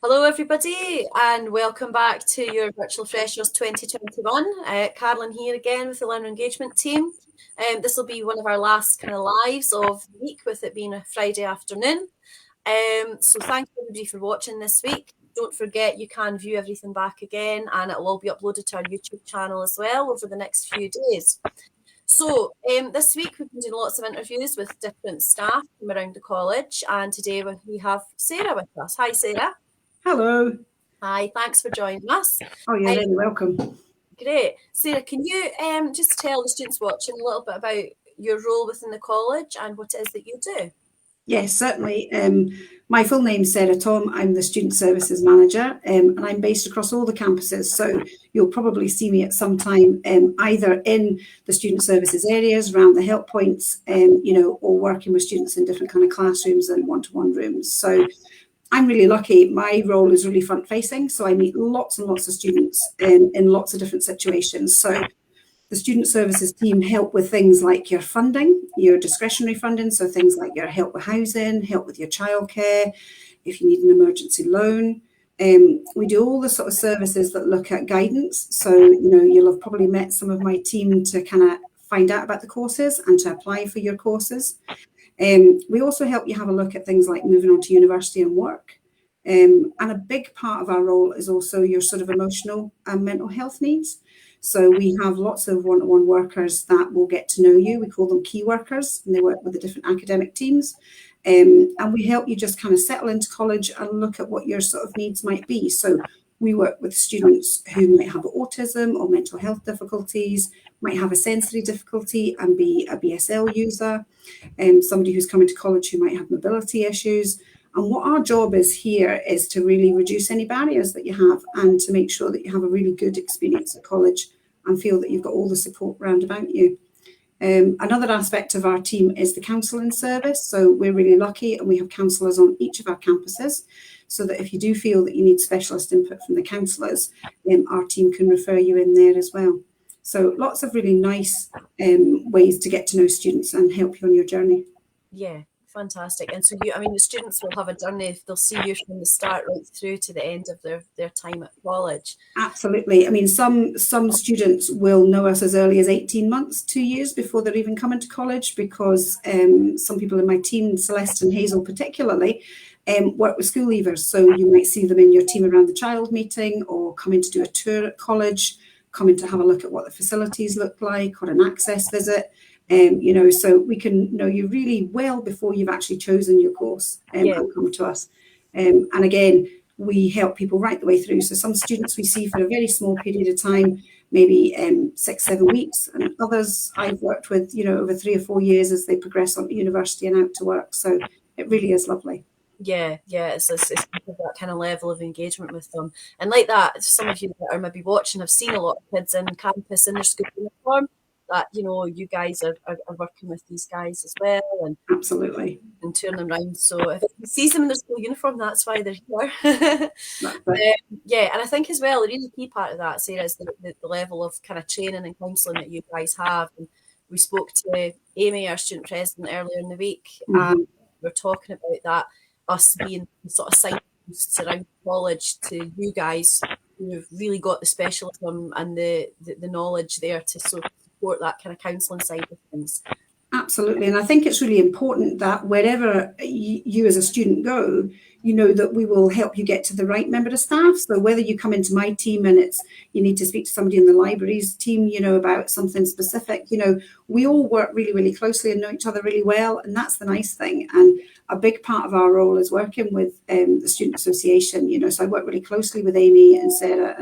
Hello everybody and welcome back to your Virtual Freshers 2021. Carolyn here again with the Learner Engagement team. This will be one of our last kind of lives of the week, with it being a Friday afternoon. So thank you everybody for watching this week. Don't forget you can view everything back again, and it will all be uploaded to our YouTube channel as well over the next few days. So this week we've been doing lots of interviews with different staff from around the college, and today we have Sara with us. Hi Sara. Hello. Hi, thanks for joining us. Oh, you're very welcome. Great. Sara, can you just tell the students watching a little bit about your role within the college and what it is that you do? Yes, certainly. My full name's Sara Tom. I'm the Student Services Manager, and I'm based across all the campuses. So you'll probably see me at some time either in the student services areas, around the help points, or working with students in different kind of classrooms and one-to-one rooms. So I'm really lucky. My role is really front-facing, so I meet lots and lots of students in lots of different situations. So the student services team help with things like your funding, your discretionary funding, so things like your help with housing, help with your childcare, if you need an emergency loan. We do all the sort of services that look at guidance. So, you'll have probably met some of my team to kind of find out about the courses and to apply for your courses. We also help you have a look at things like moving on to university and work. And a big part of our role is also your sort of emotional and mental health needs. So we have lots of one-to-one workers that will get to know you. We call them key workers, and they work with the different academic teams. And we help you just kind of settle into college and look at what your sort of needs might be. So we work with students who might have autism or mental health difficulties, might have a sensory difficulty and be a BSL user, somebody who's coming to college who might have mobility issues. And what our job is here is to really reduce any barriers that you have and to make sure that you have a really good experience at college and feel that you've got all the support round about you. Another aspect of our team is the Counselling Service. So we're really lucky and we have counsellors on each of our campuses, so that if you do feel that you need specialist input from the counsellors, our team can refer you in there as well. So lots of really nice ways to get to know students and help you on your journey. Yeah, fantastic. And so the students will have a journey. They'll see you from the start right through to the end of their time at college. Absolutely. I mean, some students will know us as early as 18 months, 2 years before they're even coming to college, because some people in my team, Celeste and Hazel particularly, work with school leavers. So you might see them in your team around the child meeting, or coming to do a tour at college, coming to have a look at what the facilities look like, or an access visit. So we can know you really well before you've actually chosen your course and come to us. And again, we help people right the way through. So some students we see for a very small period of time, maybe 6-7 weeks, and others I've worked with, over 3 or 4 years as they progress on to university and out to work. So it really is lovely. Yeah, it's that kind of level of engagement with them. And like that, some of you that are maybe watching have seen a lot of kids in campus in their school uniform, that you guys are working with these guys as well, and absolutely, and touring them around. So if you see them in their school uniform, that's why they're here. And I think as well, a really key part of that, Sara, is the level of kind of training and counselling that you guys have. And we spoke to Amy, our student president, earlier in the week, and we're talking about that, us being sort of signposts around college to you guys who've really got the specialism and the knowledge there to sort of support that kind of counselling side of things. Absolutely. And I think it's really important that wherever you as a student go, that we will help you get to the right member of staff. So whether you come into my team and you need to speak to somebody in the libraries team, about something specific, we all work really, really closely and know each other really well. And that's the nice thing. And a big part of our role is working with the Student Association, so I work really closely with Amy and Sara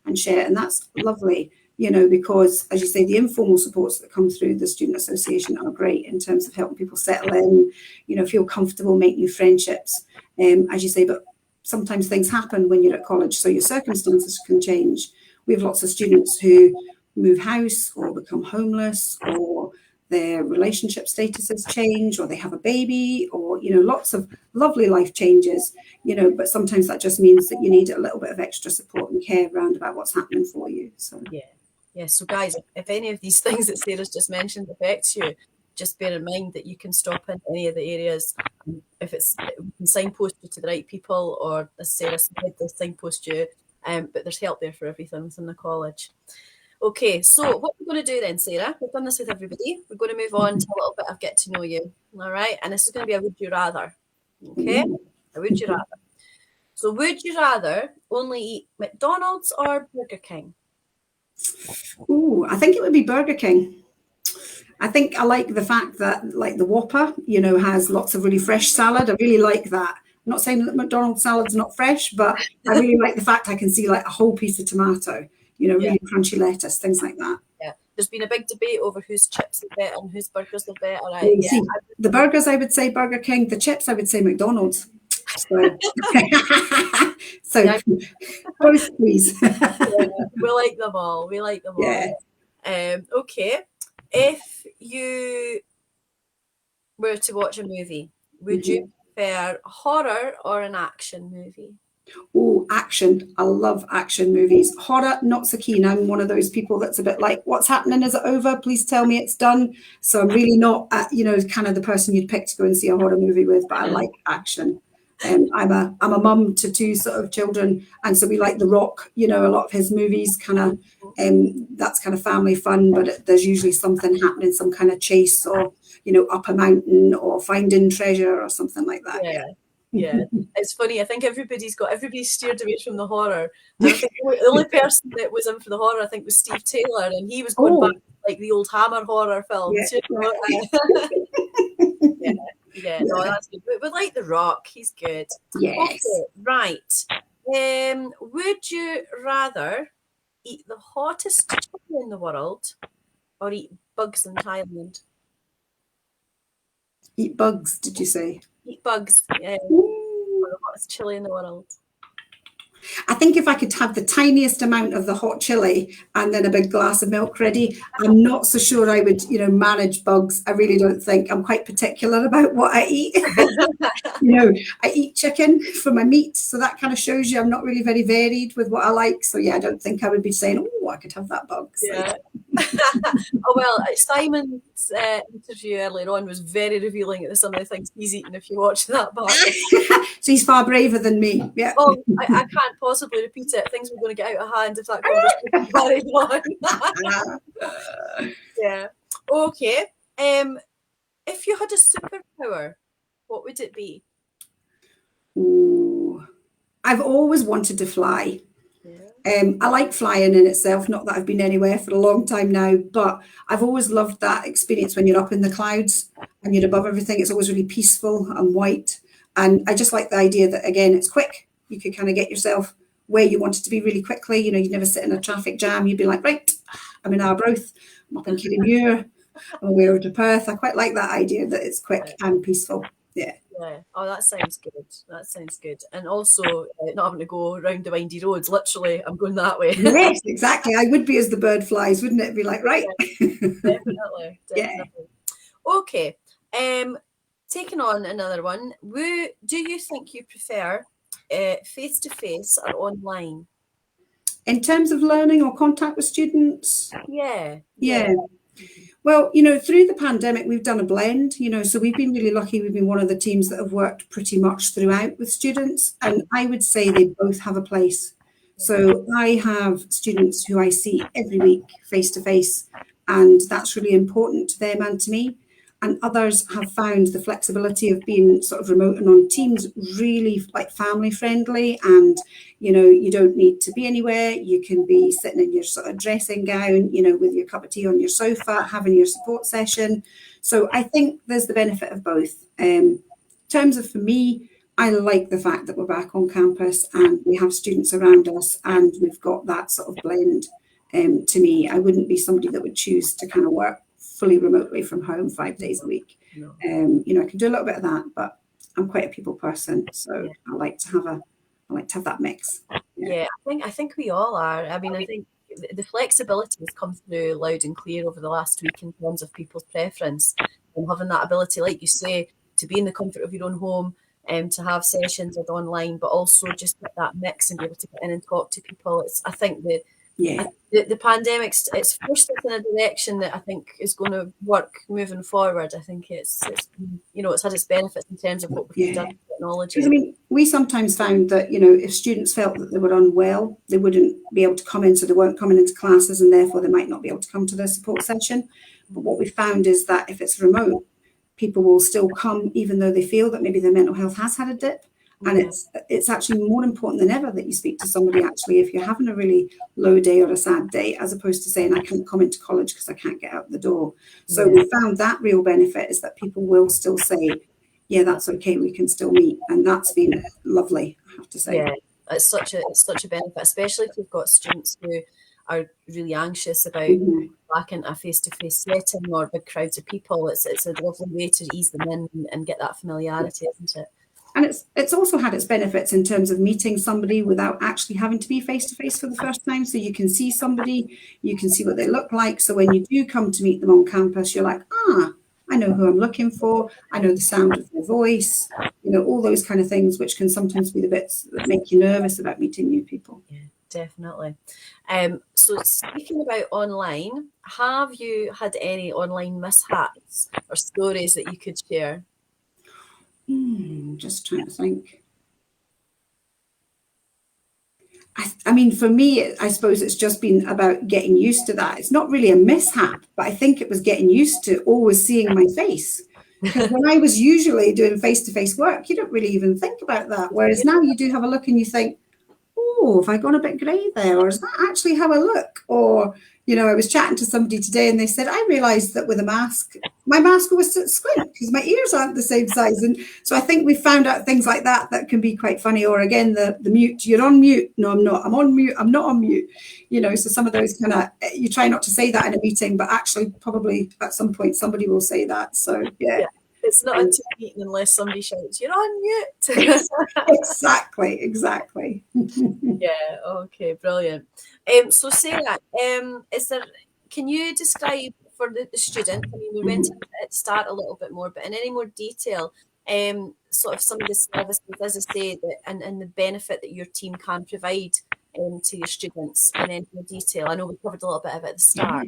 and Cher, and that's lovely. Because, as you say, the informal supports that come through the Student Association are great in terms of helping people settle in, feel comfortable, make new friendships, as you say, but sometimes things happen when you're at college, so your circumstances can change. We have lots of students who move house or become homeless, or their relationship statuses change, or they have a baby, or, lots of lovely life changes, but sometimes that just means that you need a little bit of extra support and care around about what's happening for you. So yeah, so guys, if any of these things that Sara's just mentioned affects you, just bear in mind that you can stop in any of the areas. If we can signpost you to the right people, or as Sarah said, they'll signpost you. But there's help there for everything within the college. Okay, so what we're going to do then, Sarah, we've done this with everybody. We're going to move on to a little bit of get to know you. All right, and this is going to be a would you rather. Okay, a would you rather. So would you rather only eat McDonald's or Burger King? Ooh, I think it would be Burger King. I think I like the fact that, like, the Whopper, has lots of really fresh salad. I really like that. I'm not saying that McDonald's salad's not fresh, but I really like the fact I can see like a whole piece of tomato, really crunchy lettuce, things like that. Yeah, there's been a big debate over whose chips are better and whose burgers are better. See, the burgers, I would say Burger King. The chips, I would say McDonald's. So both, please. We like them all. We like them all. Okay. If you were to watch a movie, would you prefer a horror or an action movie? Oh, action. I love action movies. Horror, not so keen. I'm one of those people that's a bit like, what's happening? Is it over? Please tell me it's done. So I'm really not, kind of the person you'd pick to go and see a horror movie with, but I like action. I'm a mum to two sort of children, and so we like The Rock. A lot of his movies kind of that's kind of family fun, but there's usually something happening, some kind of chase, or up a mountain, or finding treasure, or something like that. Yeah. It's funny. I think everybody's steered away from the horror. And I think the only person that was in for the horror, I think, was Steve Taylor, and he was going back to, like, the old Hammer horror films. No, that's good. But like The Rock, he's good. Yes. Okay, right. Would you rather eat the hottest chili in the world or eat bugs in Thailand? Eat bugs, did you say? Eat bugs. Yeah. The hottest chili in the world. I think if I could have the tiniest amount of the hot chili and then a big glass of milk ready, I'm not so sure I would, manage bugs. I really don't think. I'm quite particular about what I eat. I eat chicken for my meat, so that kind of shows you I'm not really very varied with what I like. So I don't think I would be saying, oh, I could have that bug. So. Yeah. Oh, well, Simon's interview earlier on was very revealing at some of the things he's eaten, if you watch that part. So he's far braver than me. Yeah. Oh, I can't possibly repeat it. Things were going to get out of hand if that conversation carried on. Yeah. Okay. If you had a superpower, what would it be? Ooh. I've always wanted to fly. I like flying in itself, not that I've been anywhere for a long time now, but I've always loved that experience when you're up in the clouds and you're above everything. It's always really peaceful and white. And I just like the idea that, again, it's quick. You could kind of get yourself where you wanted to be really quickly. You'd never sit in a traffic jam. You'd be like, right, I'm in Arbroath, I'm up in Kirriemuir, I'm away over to Perth. I quite like that idea that it's quick and peaceful. Yeah. Oh, that sounds good. And also not having to go around the windy roads. Literally, I'm going that way. Yes, exactly. I would be as the bird flies, wouldn't it? Be like, right. Definitely. Yeah. Okay. Taking on another one. Do you think you prefer face-to-face or online? In terms of learning or contact with students? Yeah. Well, through the pandemic, we've done a blend, so we've been really lucky. We've been one of the teams that have worked pretty much throughout with students. And I would say they both have a place. So I have students who I see every week face to face, and that's really important to them and to me. And others have found the flexibility of being sort of remote and on Teams really like family friendly. And, you don't need to be anywhere. You can be sitting in your sort of dressing gown, with your cup of tea on your sofa, having your support session. So I think there's the benefit of both. In terms of, for me, I like the fact that we're back on campus and we have students around us and we've got that sort of blend. To me, I wouldn't be somebody that would choose to kind of work fully remotely from home 5 days a week. No. I can do a little bit of that, but I'm quite a people person, so I like to have that mix. Yeah, I think we all are. I mean, I think the flexibility has come through loud and clear over the last week in terms of people's preference, and having that ability, like you say, to be in the comfort of your own home, to have sessions online, but also just get that mix and be able to get in and talk to people. I think Yeah. The pandemic's, it's forced us in a direction that I think is going to work moving forward. I think it's it's had its benefits in terms of what we can do with technology. Because, I mean, we sometimes found that, if students felt that they were unwell, they wouldn't be able to come in, so they weren't coming into classes, and therefore they might not be able to come to their support session. But what we found is that if it's remote, people will still come even though they feel that maybe their mental health has had a dip. And it's actually more important than ever that you speak to somebody actually if you're having a really low day or a sad day, as opposed to saying I can't come into college because I can't get out the door. So we found that real benefit is that people will still say, yeah, that's okay, we can still meet. And that's been lovely, I have to say. Yeah, it's such a benefit, especially if you've got students who are really anxious about back into a face-to-face setting or big crowds of people. It's a lovely way to ease them in and get that familiarity, isn't it? And it's also had its benefits in terms of meeting somebody without actually having to be face-to-face for the first time. So you can see somebody, you can see what they look like. So when you do come to meet them on campus, you're like, I know who I'm looking for. I know the sound of their voice, all those kind of things, which can sometimes be the bits that make you nervous about meeting new people. Yeah, definitely. So speaking about online, have you had any online mishaps or stories that you could share? Just trying to think. I mean, for me, I suppose it's just been about getting used to that. It's not really a mishap, but I think it was getting used to always seeing my face. Because when I was usually doing face-to-face work, you don't really even think about that. Whereas now you do have a look and you think, oh, have I gone a bit grey there? Or is that actually how I look? Or, I was chatting to somebody today and they said, I realised that with a mask, my mask was squint because my ears aren't the same size. And so I think we found out things like that can be quite funny. Or again, the mute, you're on mute. No, I'm not. I'm on mute. I'm not on mute. So some of those kind of, you try not to say that in a meeting, but actually probably at some point somebody will say that. So, yeah. It's not a team meeting unless somebody shouts, you're on mute. Exactly. Yeah, okay, brilliant. So Sarah, can you describe for the student, I mean, we went into it at the start a little bit more, but in any more detail, sort of some of the services, as I say, and the benefit that your team can provide to your students in any more detail? I know we covered a little bit of it at the start.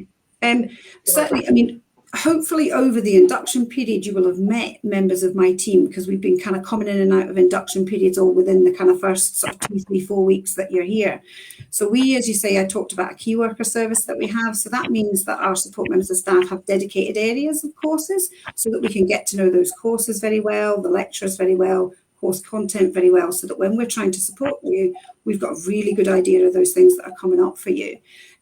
Certainly, I mean, hopefully over the induction period you will have met members of my team, because we've been kind of coming in and out of induction periods all within the kind of first sort of 2, 3, 4 weeks that you're here. So we, as you say, I talked about a key worker service that we have. So that means that our support members of staff have dedicated areas of courses so that we can get to know those courses very well, the lecturers very well, course content very well, so that when we're trying to support you, we've got a really good idea of those things that are coming up for you.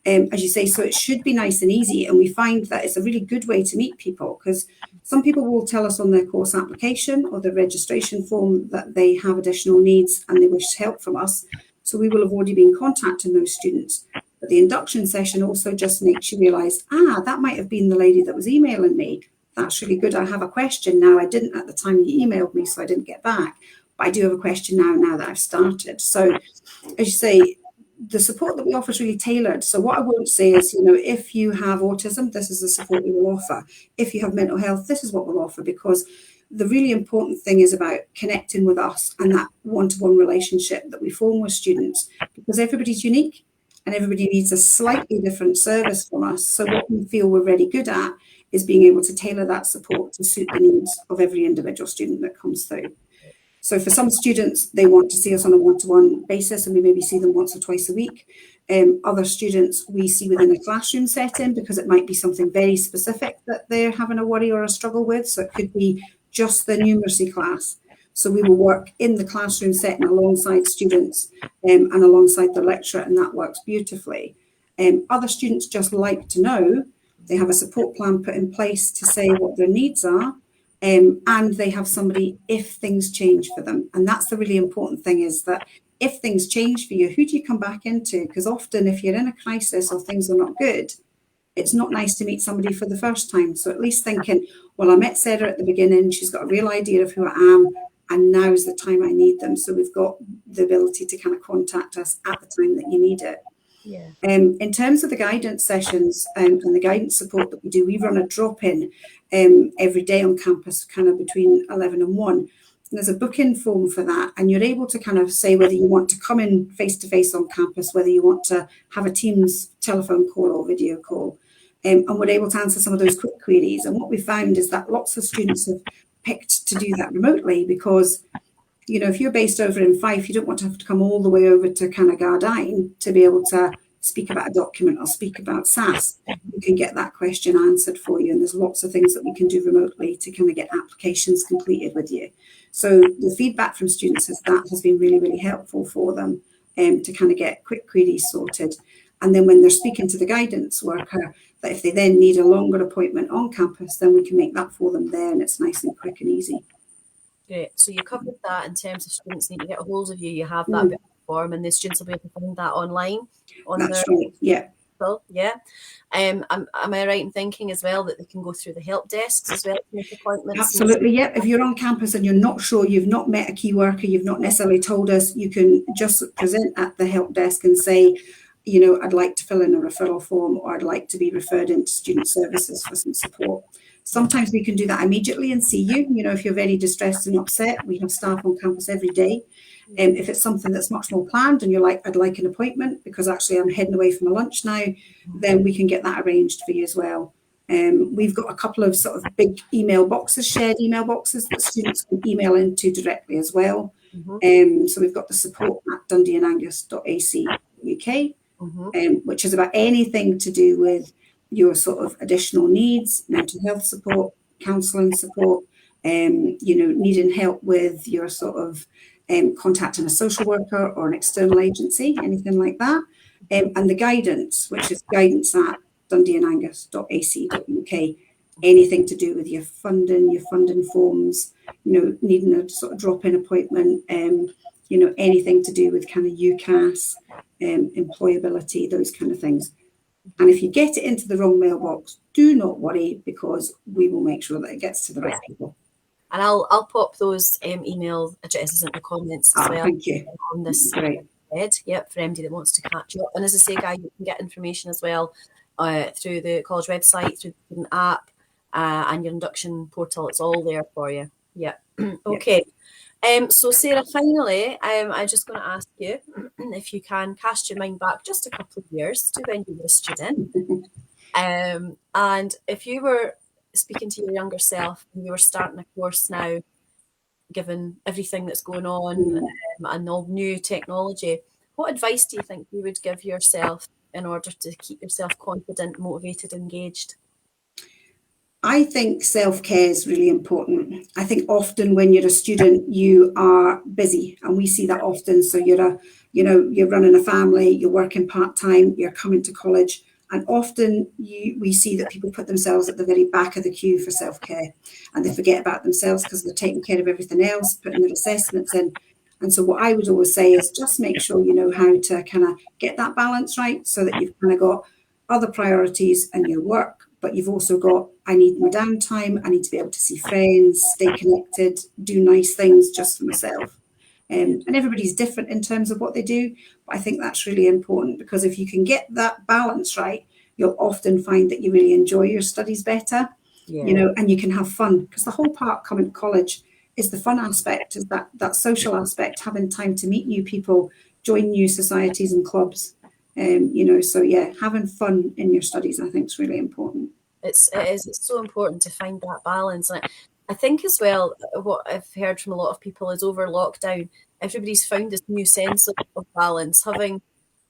As you say, so it should be nice and easy. And we find that it's a really good way to meet people, because some people will tell us on their course application or their registration form that they have additional needs and they wish help from us. So we will have already been contacting those students. But the induction session also just makes you realise, that might have been the lady that was emailing me. That's really good. I have a question now. I didn't at the time you emailed me, so I didn't get back. But I do have a question now that I've started. So as you say, the support that we offer is really tailored. So what I won't say is, if you have autism, this is the support we will offer. If you have mental health, this is what we'll offer, because the really important thing is about connecting with us and that one-to-one relationship that we form with students, because everybody's unique and everybody needs a slightly different service from us. So what we feel we're really good at is being able to tailor that support to suit the needs of every individual student that comes through. So for some students, they want to see us on a one-to-one basis, and we maybe see them once or twice a week. Other students we see within a classroom setting, because it might be something very specific that they're having a worry or a struggle with. So it could be just the numeracy class. So we will work in the classroom setting alongside students and alongside the lecturer, and that works beautifully. Other students just like to know they have a support plan put in place to say what their needs are. And they have somebody if things change for them. And that's the really important thing, is that if things change for you, who do you come back into? Because often if you're in a crisis or things are not good, it's not nice to meet somebody for the first time. So at least thinking, well, I met Sara at the beginning, she's got a real idea of who I am, and now's the time I need them. So we've got the ability to kind of contact us at the time that you need it. Yeah. In terms of the guidance sessions and the guidance support that we do, we run a drop-in every day on campus, kind of between 11 and 1. There's a book-in form for that, and you're able to kind of say whether you want to come in face-to-face on campus, whether you want to have a Teams telephone call or video call, and we're able to answer some of those quick queries. And what we found is that lots of students have picked to do that remotely because, you know, if you're based over in Fife, you don't want to have to come all the way over to kind of Gardyne to be able to speak about a document or speak about SAS. You can get that question answered for you, and there's lots of things that we can do remotely to kind of get applications completed with you. So the feedback from students is that has been really, really helpful for them to kind of get quick queries sorted. And then when they're speaking to the guidance worker, that if they then need a longer appointment on campus, then we can make that for them there, and it's nice and quick and easy. Great. So you covered that in terms of students need to get a hold of you. You have that form, and the students will be able to find that online. That's right. Yeah. Yeah. Am I right in thinking as well that they can go through the help desks as well to make appointments? Absolutely. Yeah. If you're on campus and you're not sure, you've not met a key worker, you've not necessarily told us, you can just present at the help desk and say, you know, I'd like to fill in a referral form, or I'd like to be referred into student services for some support. Sometimes we can do that immediately and see you. You know, if you're very distressed and upset, we have staff on campus every day. If it's something that's much more planned and you're like, I'd like an appointment because actually I'm heading away from a lunch now, then we can get that arranged for you as well. We've got a couple of sort of big email boxes, shared email boxes that students can email into directly as well. So we've got the support at dundee-and-angus.ac.uk, which is about anything to do with your sort of additional needs, mental health support, counselling support, you know, needing help with your sort of contacting a social worker or an external agency, anything like that. And the guidance, which is guidance at dundee-and-angus.ac.uk, anything to do with your funding forms, you know, needing a sort of drop-in appointment, you know, anything to do with kind of UCAS, employability, those kind of things. And if you get it into the wrong mailbox, do not worry, because we will make sure that it gets to the right people. And I'll pop those email addresses in the comments as well. Thank you. On this thread, yep, for anybody that wants to catch up. And as I say, Guy, you can get information as well through the college website, through the student app, and your induction portal. It's all there for you. Yeah. Okay. So Sarah, finally, I'm just going to ask you if you can cast your mind back just a couple of years to when you were a student, and if you were speaking to your younger self and you were starting a course now, given everything that's going on and all new technology, what advice do you think you would give yourself in order to keep yourself confident, motivated, engaged? I think self-care is really important. I think often when you're a student, you are busy, and we see that often. So you're running a family, you're working part-time, you're coming to college, and often we see that people put themselves at the very back of the queue for self-care, and they forget about themselves because they're taking care of everything else, putting their assessments in. And so what I would always say is just make sure you know how to kind of get that balance right, so that you've kind of got other priorities in your work, but you've also got, I need my downtime, I need to be able to see friends, stay connected, do nice things just for myself. And everybody's different in terms of what they do, but I think that's really important, because if you can get that balance right, you'll often find that you really enjoy your studies better, you know, and you can have fun, because the whole part coming to college is the fun aspect, is that social aspect, having time to meet new people, join new societies and clubs. You know, so yeah, having fun in your studies, I think, is really important. It's so important to find that balance. And I think as well, what I've heard from a lot of people is over lockdown, everybody's found this new sense of balance, having,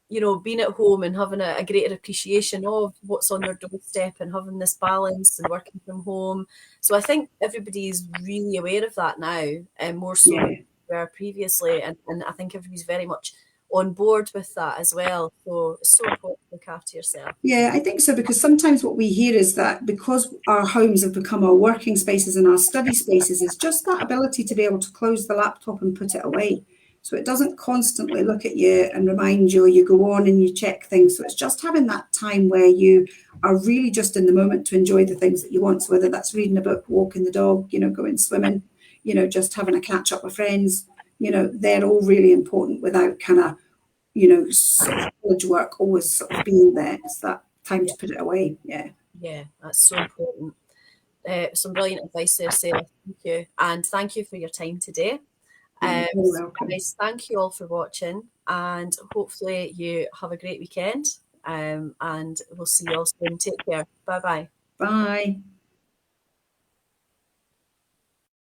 you know, been at home and having a greater appreciation of what's on their doorstep and having this balance and working from home. So I think everybody's really aware of that now, and more so than we were previously. And I think everybody's very much on board with that as well. So it's so important to look after yourself. Yeah, I think so, because sometimes what we hear is that because our homes have become our working spaces and our study spaces, is just that ability to be able to close the laptop and put it away. So it doesn't constantly look at you and remind you, or you go on and you check things. So it's just having that time where you are really just in the moment to enjoy the things that you want. So whether that's reading a book, walking the dog, you know, going swimming, you know, just having a catch up with friends, you know, they're all really important without kind of, you know, sort of college work always sort of being there. It's that time to put it away. Yeah, that's so important. some brilliant advice there, Sarah. Thank you. And thank you for your time today. You're welcome. Guys, thank you all for watching, and hopefully you have a great weekend. And we'll see you all soon. Take care. Bye-bye. Bye.